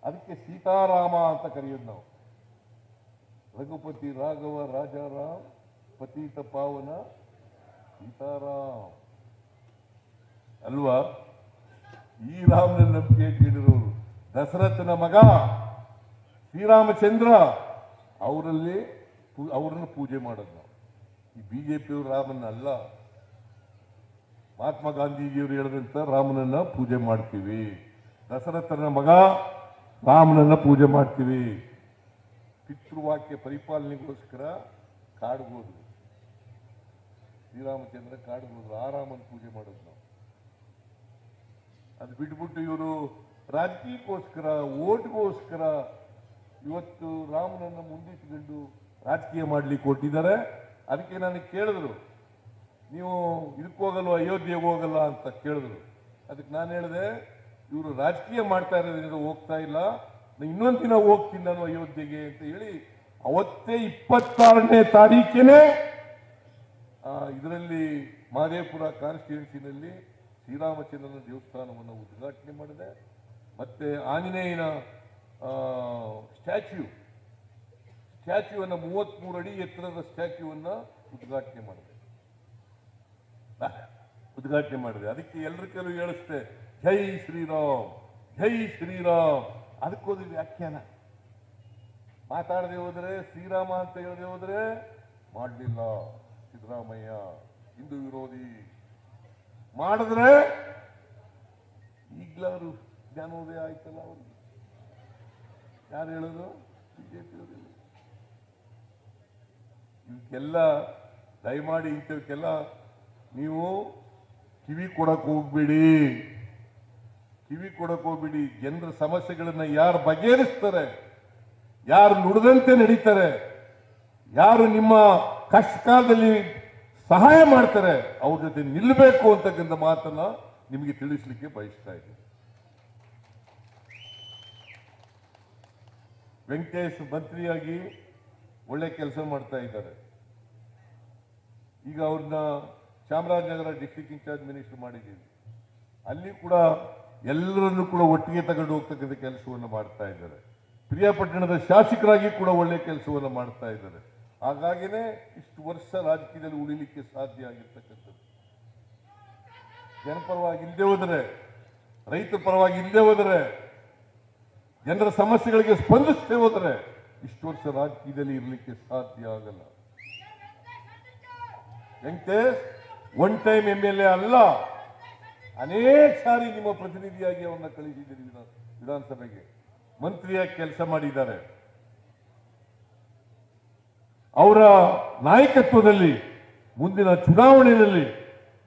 ಅದಕ್ಕೆ ಸೀತಾರಾಮ ಅಂತ ಕರೆಯೋದು ನಾವು. ರಘುಪತಿ ರಾಘವ ರಾಜಾರಾಮ್, ಪತೀತ ಪಾವನ ಸೀತಾರಾಮ್ ಅಲ್ವಾ? ಈ ರಾಮನ ನಂಬಿಕೆ ಇಟ್ಟಿರೋರು ದಶರಥನ ಮಗ ಶ್ರೀರಾಮಚಂದ್ರ, ಅವರನ್ನು ಪೂಜೆ ಮಾಡೋದು ನಾವು. ಈ ಬಿಜೆಪಿಯವರು ರಾಮನ ಅಲ್ಲ, ಮಹಾತ್ಮ ಗಾಂಧೀಜಿಯವರು ಹೇಳಿದಂತ ರಾಮನನ್ನ ಪೂಜೆ ಮಾಡ್ತೀವಿ. ದಶರಥನ ಮಗ ರಾಮನನ್ನ ಪೂಜೆ ಮಾಡ್ತೀವಿ. ಪಿತೃವಾಕ್ಯ ಪರಿಪಾಲನೆಗೋಸ್ಕರ ಕಾಡ್ಬೋದು, ಶ್ರೀರಾಮಚಂದ್ರ ಕಾಡ್ಬೋದು, ಆ ರಾಮನ ಪೂಜೆ ಮಾಡೋದು ನಾವು. ಅದು ಬಿಟ್ಬಿಟ್ಟು ಇವರು ರಾಜಕೀಯಕ್ಕೋಸ್ಕರ, ಓಟ್ಗೋಸ್ಕರ ಇವತ್ತು ರಾಮನನ್ನ ಮುಂದಿಟ್ಟುಕೊಂಡು ರಾಜಕೀಯ ಮಾಡ್ಲಿಕ್ಕೆ ಕೊಟ್ಟಿದ್ದಾರೆ. ಅದಕ್ಕೆ ನನಗೆ ಕೇಳಿದ್ರು, ನೀವು ಇದಕ್ಕೆ ಹೋಗಲ್ವ, ಅಯೋಧ್ಯೆಗೆ ಹೋಗಲ್ಲ ಅಂತ ಕೇಳಿದ್ರು. ಅದಕ್ಕೆ ನಾನು ಹೇಳಿದೆ, ಇವರು ರಾಜಕೀಯ ಮಾಡ್ತಾ ಇರೋದ್ರಿಂದ ಹೋಗ್ತಾ ಇಲ್ಲ, ಇನ್ನೊಂದು ದಿನ ಹೋಗ್ತೀನಿ ನಾನು ಅಯೋಧ್ಯೆಗೆ ಅಂತ ಹೇಳಿ ಅವತ್ತೇ 26ನೇ ತಾರೀಕಿನೇ ಇದರಲ್ಲಿ ಮಹದೇವಪುರ ಕಾನ್ಸ್ಟಿಟ್ಯೂನ್ಸಿನಲ್ಲಿ ಶ್ರೀರಾಮಚಂದ್ರನ ದೇವಸ್ಥಾನವನ್ನು ಉದ್ಘಾಟನೆ ಮಾಡಿದೆ. ಮತ್ತೆ ಆಂಜನೇಯನ ಸ್ಟ್ಯಾಚ್ಯೂವನ್ನು 33 ಅಡಿ ಎತ್ತರದ ಸ್ಟ್ಯಾಚ್ಯೂವನ್ನು ಉದ್ಘಾಟನೆ ಮಾಡಿದೆ. ಅದಕ್ಕೆ ಎಲ್ಲರ ಕೆಲವು ಹೇಳಿಸ್ತೆ, ಜೈ ಶ್ರೀರಾಮ್, ಜೈ ಶ್ರೀರಾಮ್. ಅದಕ್ಕೋದ್ರೆ ವ್ಯಾಖ್ಯಾನ ಮಾತಾಡದೆ ಹೋದ್ರೆ, ಶ್ರೀರಾಮ ಅಂತ ಹೇಳದೆ ಹೋದ್ರೆ ಮಾಡಲಿಲ್ಲ ಸಿದ್ದರಾಮಯ್ಯ, ಹಿಂದೂ ವಿರೋಧಿ. ಮಾಡಿದ್ರೆ ಈಗ್ಲಾರು ಜ್ಞಾನೋದಯ ಆಯ್ತಲ್ಲ ಅವ್ರಿಗೆ. ಯಾರು ಹೇಳೋದು? ಬಿಜೆಪಿ ಅವರು. ಇವಕ್ಕೆಲ್ಲ ದಯಮಾಡಿ ಇಂಥವಕ್ಕೆಲ್ಲ ನೀವು ಕಿವಿ ಕೊಡಕ್ ಹೋಗ್ಬೇಡಿ. ಜನರ ಸಮಸ್ಯೆಗಳನ್ನ ಯಾರು ಬಗೆಹರಿಸ್ತಾರೆ, ಯಾರು ನುಡಿದಂತೆ ನಡೀತಾರೆ, ಯಾರು ನಿಮ್ಮ ಕಷ್ಟ ಕಾಲದಲ್ಲಿ ಸಹಾಯ ಮಾಡ್ತಾರೆ, ಅವ್ರ ಜೊತೆ ನಿಲ್ಲಬೇಕು ಅಂತಕ್ಕಂಥ ಮಾತನ್ನ ನಿಮಗೆ ತಿಳಿಸ್ಲಿಕ್ಕೆ ಬಯಸ್ತಾ ಇದ್ದೀನಿ. ವೆಂಕಟೇಶ್ ಮಂತ್ರಿಯಾಗಿ ಒಳ್ಳೆ ಕೆಲಸ ಮಾಡ್ತಾ ಇದ್ದಾರೆ. ಈಗ ಅವ್ರನ್ನ ಚಾಮರಾಜನಗರ ಡಿಸ್ಟ್ರಿಕ್ಟ್ ಇನ್ಚಾರ್ಜ್ ಮಿನಿಸ್ಟರ್ ಮಾಡಿದ್ದೀವಿ. ಅಲ್ಲಿ ಕೂಡ ಎಲ್ಲರನ್ನು ಕೂಡ ಒಟ್ಟಿಗೆ ತಗೊಂಡು ಹೋಗ್ತಕ್ಕಂಥ ಕೆಲಸವನ್ನು ಮಾಡ್ತಾ ಇದ್ದಾರೆ. ಪ್ರಿಯಾಪಟ್ಟಣದ ಶಾಸಕರಾಗಿ ಕೂಡ ಒಳ್ಳೆ ಕೆಲಸವನ್ನು ಮಾಡ್ತಾ ಇದ್ದಾರೆ. ಹಾಗಾಗಿನೇ ಇಷ್ಟು ವರ್ಷ ರಾಜಕೀಯದಲ್ಲಿ ಉಳಿಲಿಕ್ಕೆ ಸಾಧ್ಯ ಆಗಿರ್ತಕ್ಕಂಥದ್ದು. ಜನಪರವಾಗಿ ಇಲ್ಲದೆ ಹೋದರೆ, ರೈತರ ಪರವಾಗಿ ಇಲ್ಲದೆ ಹೋದರೆ, ಜನರ ಸಮಸ್ಯೆಗಳಿಗೆ ಸ್ಪಂದಿಸದೆ ಹೋದರೆ ಇಷ್ಟು ವರ್ಷ ರಾಜಕೀಯದಲ್ಲಿ ಇರಲಿಕ್ಕೆ ಸಾಧ್ಯ ಆಗಲ್ಲ. ವೆಂಕಟೇಶ್ ಒನ್ ಟೈಮ್ MLA ಅಲ್ಲ, ಅನೇಕ ಸಾರಿ ನಿಮ್ಮ ಪ್ರತಿನಿಧಿಯಾಗಿ ಅವನ್ನ ಕಳಿಸಿದ್ದೀರಿ ವಿಧಾನಸಭೆಗೆ. ಮಂತ್ರಿಯಾಗಿ ಕೆಲಸ ಮಾಡಿದ್ದಾರೆ. ಅವರ ನಾಯಕತ್ವದಲ್ಲಿ ಮುಂದಿನ ಚುನಾವಣೆಯಲ್ಲಿ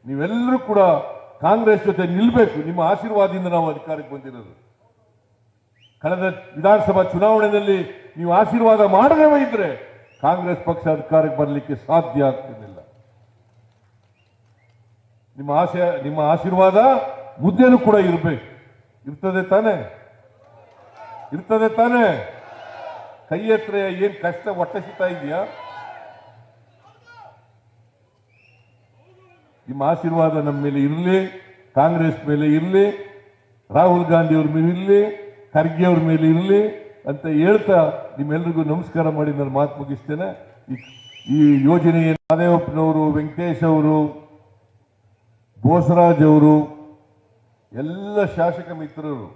ನೀವೆಲ್ಲರೂ ಕೂಡ ಕಾಂಗ್ರೆಸ್ ಜೊತೆ ನಿಲ್ಲಬೇಕು. ನಿಮ್ಮ ಆಶೀರ್ವಾದದಿಂದ ನಾವು ಅಧಿಕಾರಕ್ಕೆ ಬಂದಿರೋದು. ಕಳೆದ ವಿಧಾನಸಭಾ ಚುನಾವಣೆಯಲ್ಲಿ ನೀವು ಆಶೀರ್ವಾದ ಮಾಡದೇ ಇದ್ರೆ ಕಾಂಗ್ರೆಸ್ ಪಕ್ಷ ಅಧಿಕಾರಕ್ಕೆ ಬರಲಿಕ್ಕೆ ಸಾಧ್ಯ ಆಗ್ತಿರಲಿಲ್ಲ. ನಿಮ್ಮ ಆಶೀರ್ವಾದ ಮುದ್ದೆನೂ ಕೂಡ ಇರಬೇಕು. ಇರ್ತದೆ ತಾನೆ? ಇರ್ತದೆ ತಾನೆ? ಕೈ ಹತ್ರ ಏನ್ ಕಷ್ಟ ಹೊಟ್ಟೆ ಸಿಗ್ತಾ ಇದೆಯಾ? ನಿಮ್ಮ ಆಶೀರ್ವಾದ ನಮ್ಮ ಮೇಲೆ ಇರಲಿ, ಕಾಂಗ್ರೆಸ್ ಮೇಲೆ ಇರಲಿ, ರಾಹುಲ್ ಗಾಂಧಿ ಅವ್ರ ಮೇಲೆ ಇರಲಿ, ಖರ್ಗೆ ಅವ್ರ ಮೇಲೆ ಇರಲಿ ಅಂತ ಹೇಳ್ತಾ ನಿಮ್ಮೆಲ್ರಿಗೂ ನಮಸ್ಕಾರ ಮಾಡಿ ನಾನು ಮಾತು ಮುಗಿಸ್ತೇನೆ. ಈ ಯೋಜನೆಯ ಮಹದೇವಪ್ಪನವರು, ವೆಂಕಟೇಶ್ ಅವರು, ಬೋಸರಾಜ್ ಅವರು, ಎಲ್ಲ ಶಾಸಕ ಮಿತ್ರರು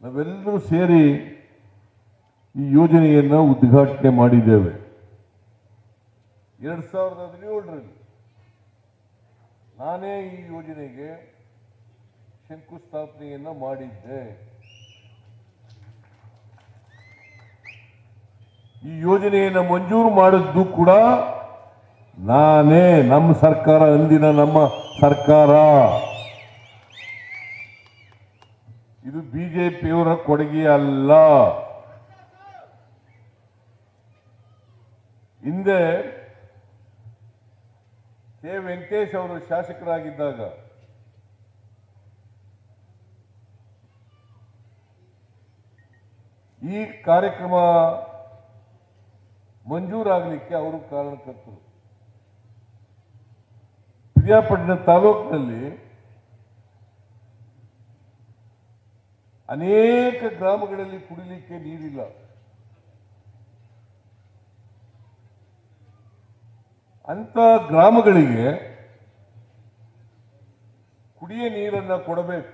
ನಾವೆಲ್ಲರೂ ಸೇರಿ ಈ ಯೋಜನೆಯನ್ನು ಉದ್ಘಾಟನೆ ಮಾಡಿದ್ದೇವೆ. 2017ರಲ್ಲಿ ನಾನೇ ಈ ಯೋಜನೆಗೆ ಶಂಕುಸ್ಥಾಪನೆಯನ್ನ ಮಾಡಿದ್ದೆ. ಈ ಯೋಜನೆಯನ್ನು ಮಂಜೂರು ಮಾಡಿದ್ದು ಕೂಡ ನಾನೇ, ನಮ್ಮ ಸರ್ಕಾರ, ಅಂದಿನ ನಮ್ಮ ಸರ್ಕಾರ. ಇದು ಬಿಜೆಪಿಯವರ ಕೊಡುಗೆ ಅಲ್ಲ. ಹಿಂದೆ ಕೆ ವೆಂಕಟೇಶ್ ಅವರು ಶಾಸಕರಾಗಿದ್ದಾಗ ಈ ಕಾರ್ಯಕ್ರಮ ಮಂಜೂರಾಗಲಿಕ್ಕೆ ಅವರು ಕಾರಣಕರ್ತರು. ಪಿರಿಯಾಪಟ್ಟಣ ತಾಲೂಕಿನಲ್ಲಿ ಅನೇಕ ಗ್ರಾಮಗಳಲ್ಲಿ ಕುಡಿಲಿಕ್ಕೆ ನೀರಿಲ್ಲ. ಅಂತ ಗ್ರಾಮಗಳಿಗೆ ಕುಡಿಯ ನೀರನ್ನು ಕೊಡಬೇಕು,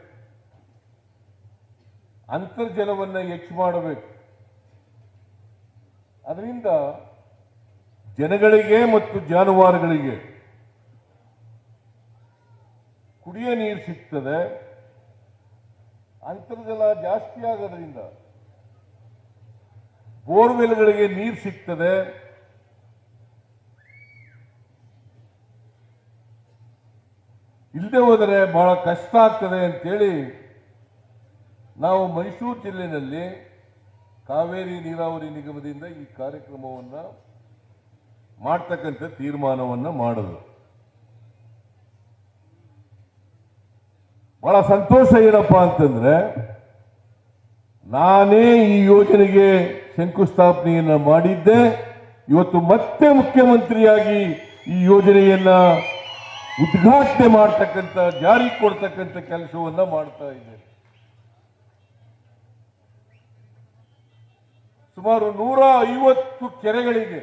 ಅಂತರ್ಜಲವನ್ನು ಹೆಚ್ಚು ಮಾಡಬೇಕು. ಅದರಿಂದ ಜನಗಳಿಗೆ ಮತ್ತು ಜಾನುವಾರುಗಳಿಗೆ ಕುಡಿಯ ನೀರು ಸಿಗ್ತದೆ. ಅಂತರ್ಜಲ ಜಾಸ್ತಿ ಆಗೋದ್ರಿಂದ ಬೋರ್ವೆಲ್ಗಳಿಗೆ ನೀರು ಸಿಗ್ತದೆ. ಇಲ್ಲದೆ ಹೋದರೆ ಬಹಳ ಕಷ್ಟ ಆಗ್ತದೆ ಅಂತೇಳಿ ನಾವು ಮೈಸೂರು ಜಿಲ್ಲೆಯಲ್ಲಿ ಕಾವೇರಿ ನೀರಾವರಿ ನಿಗಮದಿಂದ ಈ ಕಾರ್ಯಕ್ರಮವನ್ನು ಮಾಡ್ತಕ್ಕಂಥ ತೀರ್ಮಾನವನ್ನು ಮಾಡಿದ್ರು. ಬಹಳ ಸಂತೋಷ ಏನಪ್ಪ ಅಂತಂದ್ರೆ, ನಾನೇ ಈ ಯೋಜನೆಗೆ ಶಂಕುಸ್ಥಾಪನೆಯನ್ನ ಮಾಡಿದ್ದೆ. ಇವತ್ತು ಮತ್ತೆ ಮುಖ್ಯಮಂತ್ರಿಯಾಗಿ ಈ ಯೋಜನೆಯನ್ನ ಉದ್ಘಾಟನೆ ಮಾಡ್ತಕ್ಕಂಥ, ಜಾರಿ ಕೊಡ್ತಕ್ಕಂಥ ಕೆಲಸವನ್ನ ಮಾಡ್ತಾ ಇದ್ದೇನೆ. ಸುಮಾರು 150 ಕೆರೆಗಳಿಗೆ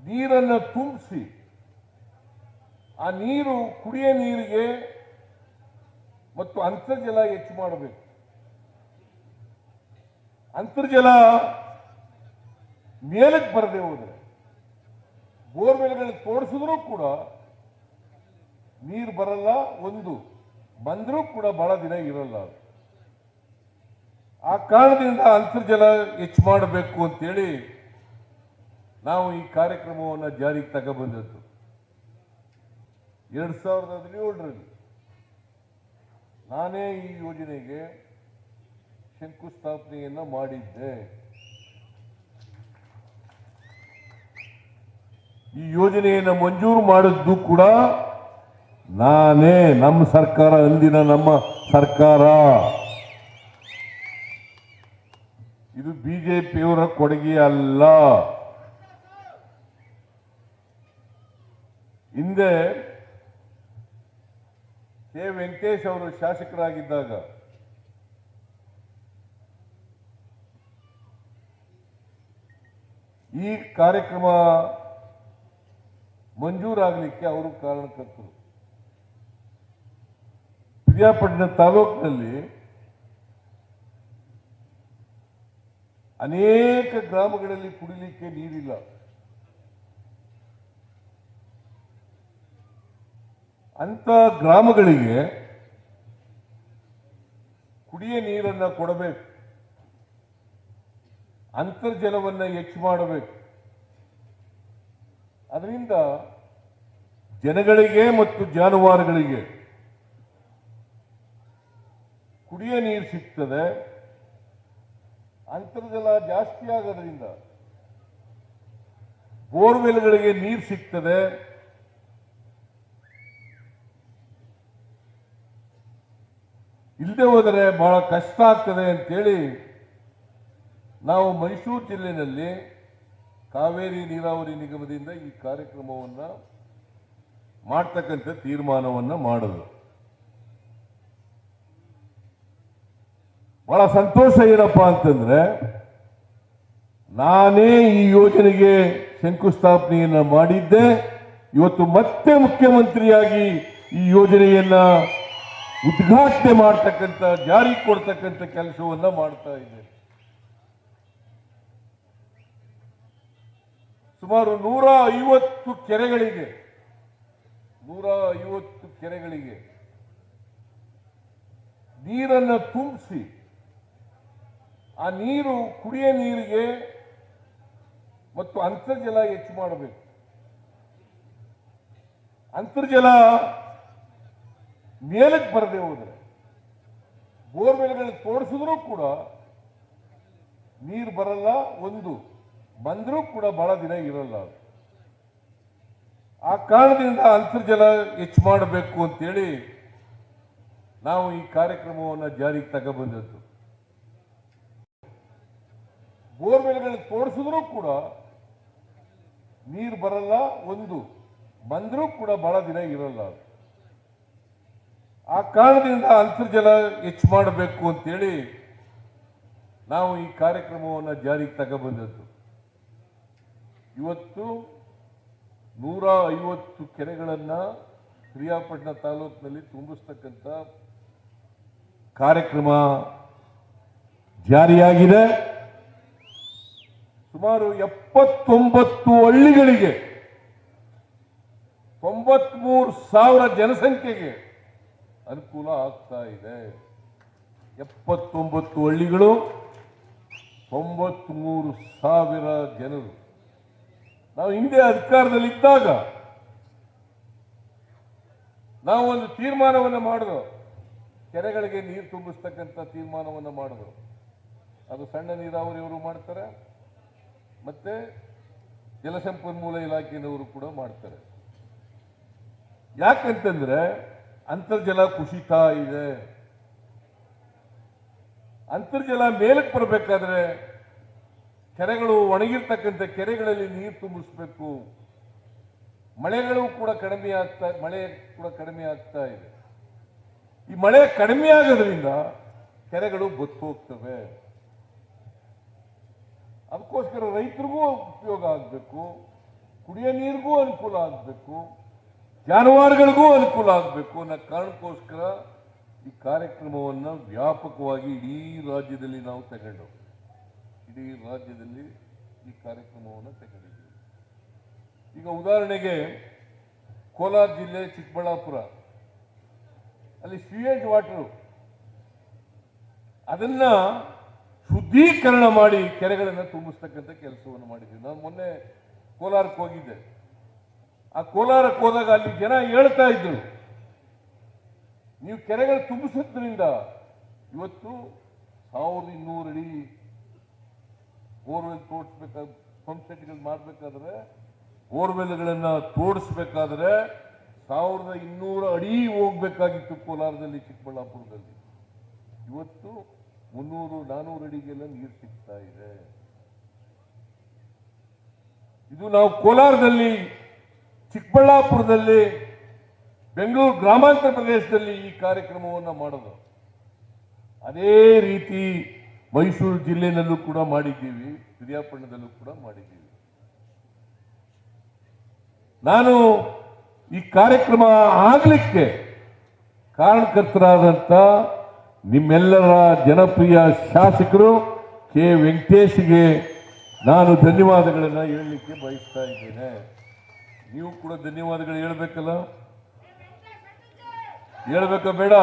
ನೀರನ್ನು ತುಂಬಿಸಿ ಆ ನೀರು ಕುಡಿಯ ನೀರಿಗೆ ಮತ್ತು ಅಂತರ್ಜಲ ಹೆಚ್ಚು ಮಾಡಬೇಕು. ಅಂತರ್ಜಲ ಮೇಲಕ್ಕೆ ಬರದೆ ಹೋದರೆ ಬೋರ್ವೆಲ್ಗಳಿಗೆ ತೋಡಿಸಿದ್ರೂ ಕೂಡ ನೀರು ಬರಲ್ಲ. ಬಂದರೂ ಕೂಡ ಬಹಳ ದಿನ ಇರಲ್ಲ. ಆ ಕಾರಣದಿಂದ ಅಂತರ್ಜಲ ಹೆಚ್ಚು ಮಾಡಬೇಕು ಅಂತೇಳಿ ನಾವು ಈ ಕಾರ್ಯಕ್ರಮವನ್ನು ಜಾರಿಗೆ ತಗೊಬಂದದ್ದು. 2017ರಲ್ಲಿ ನಾನೇ ಈ ಯೋಜನೆಗೆ ಶಂಕುಸ್ಥಾಪನೆಯನ್ನ ಮಾಡಿದ್ದೆ. ಈ ಯೋಜನೆಯನ್ನು ಮಂಜೂರು ಮಾಡಿದ್ದು ಕೂಡ ನಾನೇ, ನಮ್ಮ ಸರ್ಕಾರ, ಅಂದಿನ ನಮ್ಮ ಸರ್ಕಾರ. ಇದು ಬಿಜೆಪಿಯವರ ಕೊಡುಗೆ ಅಲ್ಲ. ಹಿಂದೆ ಕೆ ವೆಂಕಟೇಶ್ ಅವರು ಶಾಸಕರಾಗಿದ್ದಾಗ ಈ ಕಾರ್ಯಕ್ರಮ ಮಂಜೂರಾಗಲಿಕ್ಕೆ ಅವರು ಕಾರಣಕರ್ತರು. ಪಿರಿಯಾಪಟ್ಟಣ ತಾಲೂಕಿನಲ್ಲಿ ಅನೇಕ ಗ್ರಾಮಗಳಲ್ಲಿ ಕುಡಿಲಿಕ್ಕೆ ನೀರಿಲ್ಲ. ಅಂತ ಗ್ರಾಮಗಳಿಗೆ ಕುಡಿಯ ನೀರನ್ನು ಕೊಡಬೇಕು, ಅಂತರ್ಜಲವನ್ನು ಹೆಚ್ಚು ಮಾಡಬೇಕು. ಅದರಿಂದ ಜನಗಳಿಗೆ ಮತ್ತು ಜಾನುವಾರುಗಳಿಗೆ ಕುಡಿಯ ನೀರು ಸಿಗ್ತದೆ. ಅಂತರ್ಜಲ ಜಾಸ್ತಿ ಆಗೋದ್ರಿಂದ ಬೋರ್ವೆಲ್ಗಳಿಗೆ ನೀರು ಸಿಗ್ತದೆ. ಇಲ್ಲದೆ ಹೋದರೆ ಬಹಳ ಕಷ್ಟ ಆಗ್ತದೆ ಅಂತೇಳಿ ನಾವು ಮೈಸೂರು ಜಿಲ್ಲೆಯಲ್ಲಿ ಕಾವೇರಿ ನೀರಾವರಿ ನಿಗಮದಿಂದ ಈ ಕಾರ್ಯಕ್ರಮವನ್ನು ಮಾಡ್ತಕ್ಕಂಥ ತೀರ್ಮಾನವನ್ನು ಮಾಡಿದ್ರು. ಬಹಳ ಸಂತೋಷ ಏನಪ್ಪ ಅಂತಂದ್ರೆ, ನಾನೇ ಈ ಯೋಜನೆಗೆ ಶಂಕುಸ್ಥಾಪನೆಯನ್ನ ಮಾಡಿದ್ದೆ. ಇವತ್ತು ಮತ್ತೆ ಮುಖ್ಯಮಂತ್ರಿಯಾಗಿ ಈ ಯೋಜನೆಯನ್ನ ಉದ್ಘಾಟನೆ ಮಾಡ್ತಕ್ಕಂಥ, ಜಾರಿ ಕೊಡ್ತಕ್ಕಂಥ ಕೆಲಸವನ್ನ ಮಾಡ್ತಾ ಇದ್ದೇನೆ. ಸುಮಾರು 150 ಕೆರೆಗಳಿಗೆ ನೀರನ್ನು ತುಂಬಿಸಿ, ಆ ನೀರು ಕುಡಿಯ ನೀರಿಗೆ ಮತ್ತು ಅಂತರ್ಜಲ ಹೆಚ್ಚು ಮಾಡಬೇಕು. ಅಂತರ್ಜಲ ಮೇಲಕ್ಕೆ ಬರದೆ ಹೋದರೆ, ಬೋರ್ವೆಲ್ಗಳು ತೋಡಿಸಿದ್ರೂ ಕೂಡ ನೀರು ಬರಲ್ಲ. ಬಂದರೂ ಕೂಡ ಬಹಳ ದಿನ ಇರಲ್ಲ. ಆ ಕಾರಣದಿಂದ ಅಂತರ್ಜಲ ಹೆಚ್ಚು ಮಾಡಬೇಕು ಅಂತೇಳಿ ನಾವು ಈ ಕಾರ್ಯಕ್ರಮವನ್ನು ಜಾರಿಗೆ ತಗೊಬಂದದ್ದು. ಬೋರ್ವೆಲ್ಗಳು ತೋಡಿಸಿದ್ರೂ ಕೂಡ ನೀರು ಬರಲ್ಲ. ಬಂದರೂ ಕೂಡ ಬಹಳ ದಿನ ಇರಲ್ಲ. ಆ ಕಾರಣದಿಂದ ಅಂತರ್ಜಲ ಹೆಚ್ಚು ಮಾಡಬೇಕು ಅಂತೇಳಿ ನಾವು ಈ ಕಾರ್ಯಕ್ರಮವನ್ನು ಜಾರಿಗೆ ತಗೊಬಂದದ್ದು. ಇವತ್ತು 150 ಕೆರೆಗಳನ್ನು ಶ್ರೀರಂಗಪಟ್ಟಣ ತಾಲೂಕಿನಲ್ಲಿ ತುಂಬಿಸ್ತಕ್ಕಂಥ ಕಾರ್ಯಕ್ರಮ ಜಾರಿಯಾಗಿದೆ. ಸುಮಾರು 79 ಹಳ್ಳಿಗಳಿಗೆ 93,000 ಜನಸಂಖ್ಯೆಗೆ ಅನುಕೂಲ ಆಗ್ತಾ ಇದೆ. 79 ಹಳ್ಳಿಗಳು, 93,000 ಜನರು. ನಾವು ಹಿಂದೆ ಅಧಿಕಾರದಲ್ಲಿದ್ದಾಗ ನಾವು ಒಂದು ತೀರ್ಮಾನವನ್ನು ಮಾಡಿದ್ರು, ಕೆರೆಗಳಿಗೆ ನೀರು ತುಂಬಿಸ್ತಕ್ಕಂಥ ತೀರ್ಮಾನವನ್ನು ಮಾಡಿದ್ರು. ಅದು ಸಣ್ಣ ನೀರಾವರಿಯವರು ಮಾಡ್ತಾರೆ, ಮತ್ತೆ ಜಲಸಂಪನ್ಮೂಲ ಇಲಾಖೆಯವರು ಕೂಡ ಮಾಡ್ತಾರೆ. ಯಾಕಂತಂದ್ರೆ ಅಂತರ್ಜಲ ಕುಸಿತ ಇದೆ. ಅಂತರ್ಜಲ ಮೇಲಕ್ಕೆ ಬರಬೇಕಾದ್ರೆ ಕೆರೆಗಳು, ಒಣಗಿರ್ತಕ್ಕಂಥ ಕೆರೆಗಳಲ್ಲಿ ನೀರು ತುಂಬಿಸ್ಬೇಕು. ಮಳೆ ಕೂಡ ಕಡಿಮೆ ಆಗ್ತಾ ಇದೆ. ಈ ಮಳೆ ಕಡಿಮೆ ಆಗೋದ್ರಿಂದ ಕೆರೆಗಳು ಬತ್ತು ಹೋಗ್ತವೆ. ಅದಕ್ಕೋಸ್ಕರ ರೈತರಿಗೂ ಉಪಯೋಗ ಆಗಬೇಕು, ಕುಡಿಯೋ ನೀರಿಗೂ ಅನುಕೂಲ ಆಗಬೇಕು, ಜಾನುವಾರುಗಳಿಗೂ ಅನುಕೂಲ ಆಗಬೇಕು ಅನ್ನೋ ಕಾರಣಕ್ಕೋಸ್ಕರ ಈ ಕಾರ್ಯಕ್ರಮವನ್ನು ವ್ಯಾಪಕವಾಗಿ ಇಡೀ ರಾಜ್ಯದಲ್ಲಿ ನಾವು ತಗೊಂಡು ಈ ಕಾರ್ಯಕ್ರಮವನ್ನು ತಗೊಂಡಿದ್ದೀವಿ. ಈಗ ಉದಾಹರಣೆಗೆ ಕೋಲಾರ ಜಿಲ್ಲೆ ಚಿಕ್ಕಬಳ್ಳಾಪುರ ಅಲ್ಲಿ ಸಿವೇಜ್ ವಾಟರ್ ಅದನ್ನ ಶುದ್ಧೀಕರಣ ಮಾಡಿ ಕೆರೆಗಳನ್ನು ತುಂಬಿಸ್ತಕ್ಕಂಥ ಕೆಲಸವನ್ನು ಮಾಡಿದ್ದೀವಿ. ನಾನು ಮೊನ್ನೆ ಕೋಲಾರಕ್ಕೆ ಹೋಗಿದ್ದೆ. ಆ ಕೋಲಾರಕ್ಕೆ ಹೋದಾಗ ಅಲ್ಲಿ ಜನ ಹೇಳ್ತಾ ಇದ್ರು, ನೀವು ಕೆರೆಗಳು ತುಂಬಿಸೋದ್ರಿಂದ ಇವತ್ತು 1200 ಅಡಿ ಬೋರ್ವೆಲ್ ತೋಡಿಸ್ಬೇಕಾದ, ಪಂಪ್ ಸೆಟ್ಗಳು ಮಾಡಬೇಕಾದ್ರೆ, ಬೋರ್ವೆಲ್ಗಳನ್ನ ತೋಡಿಸ್ಬೇಕಾದ್ರೆ 1200 ಅಡಿ ಹೋಗ್ಬೇಕಾಗಿತ್ತು ಕೋಲಾರದಲ್ಲಿ, ಚಿಕ್ಕಬಳ್ಳಾಪುರದಲ್ಲಿ. ಇವತ್ತು 300-400 ಅಡಿಗೆಲ್ಲ ನೀರು ಸಿಗ್ತಾ ಇದೆ. ಇದು ನಾವು ಕೋಲಾರದಲ್ಲಿ, ಚಿಕ್ಕಬಳ್ಳಾಪುರದಲ್ಲಿ, ಬೆಂಗಳೂರು ಗ್ರಾಮಾಂತರ ಪ್ರದೇಶದಲ್ಲಿ ಈ ಕಾರ್ಯಕ್ರಮವನ್ನು ಮಾಡೋದು. ಅದೇ ರೀತಿ ಮೈಸೂರು ಜಿಲ್ಲೆನಲ್ಲೂ ಕೂಡ ಮಾಡಿದ್ದೀವಿ, ಶ್ರೀರಂಗಪಟ್ಟಣದಲ್ಲೂ ಕೂಡ ಮಾಡಿದ್ದೀವಿ. ನಾನು ಈ ಕಾರ್ಯಕ್ರಮ ಆಗಲಿಕ್ಕೆ ಕಾರಣಕರ್ತರಾದಂಥ ನಿಮ್ಮೆಲ್ಲರ ಜನಪ್ರಿಯ ಶಾಸಕರು ಕೆ ವೆಂಕಟೇಶ್ಗೆ ನಾನು ಧನ್ಯವಾದಗಳನ್ನು ಹೇಳಲಿಕ್ಕೆ ಬಯಸ್ತಾ ಇದ್ದೇನೆ. ನೀವು ಕೂಡ ಧನ್ಯವಾದಗಳು ಹೇಳ್ಬೇಕಲ್ಲ, ಹೇಳ್ಬೇಕಾ ಬೇಡ?